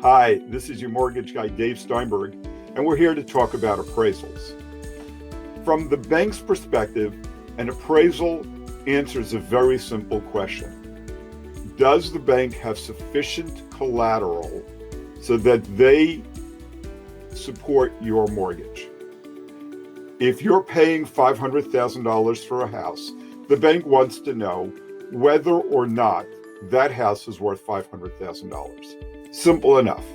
Hi, this is your mortgage guy, Dave Steinberg, and we're here to talk about appraisals. From the bank's perspective, an appraisal answers a very simple question. Does the bank have sufficient collateral so that they support your mortgage? If you're paying $500,000 for a house, the bank wants to know whether or not that house is worth $500,000. Simple enough.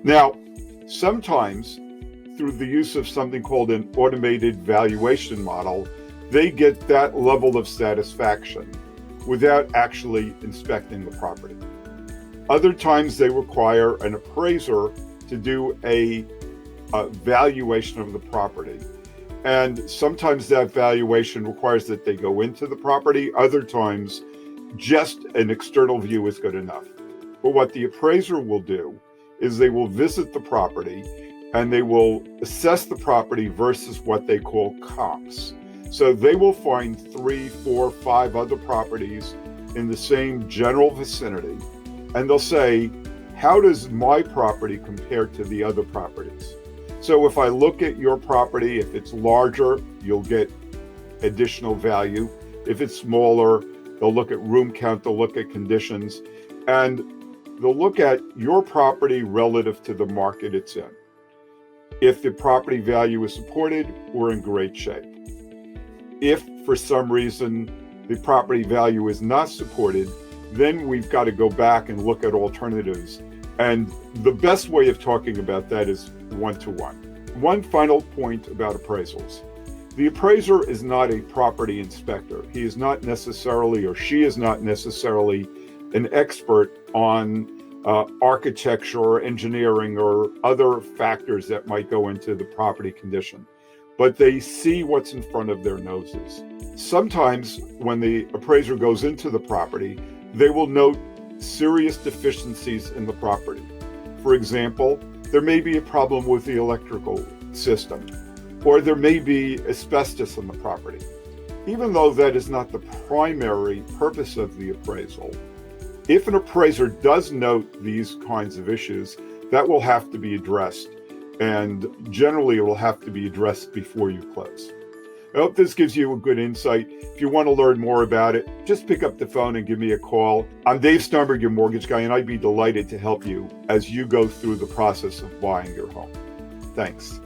Now, sometimes through the use of something called an automated valuation model, they get that level of satisfaction without actually inspecting the property. Other times they require an appraiser to do a valuation of the property. And sometimes that valuation requires that they go into the property. Other times, just an external view is good enough. But what the appraiser will do is they will visit the property and they will assess the property versus what they call comps. So they will find 3, 4, 5 other properties in the same general vicinity, and they'll say, how does my property compare to the other properties? So if I look at your property, if it's larger, you'll get additional value. If it's smaller, they'll look at room count, they'll look at conditions, and they'll look at your property relative to the market it's in. If the property value is supported, we're in great shape. If for some reason the property value is not supported, then we've got to go back and look at alternatives. And the best way of talking about that is one-to-one. One final point about appraisals. The appraiser is not a property inspector. He is not necessarily, or she is not necessarily, an expert on architecture or engineering or other factors that might go into the property condition, but they see what's in front of their noses. Sometimes when the appraiser goes into the property, they will note serious deficiencies in the property. For example, there may be a problem with the electrical system, or there may be asbestos in the property. Even though that is not the primary purpose of the appraisal, if an appraiser does note these kinds of issues, that will have to be addressed, and generally it will have to be addressed before you close. I hope this gives you a good insight. If you want to learn more about it, just pick up the phone and give me a call. I'm Dave Steinberg, your mortgage guy, and I'd be delighted to help you as you go through the process of buying your home. Thanks.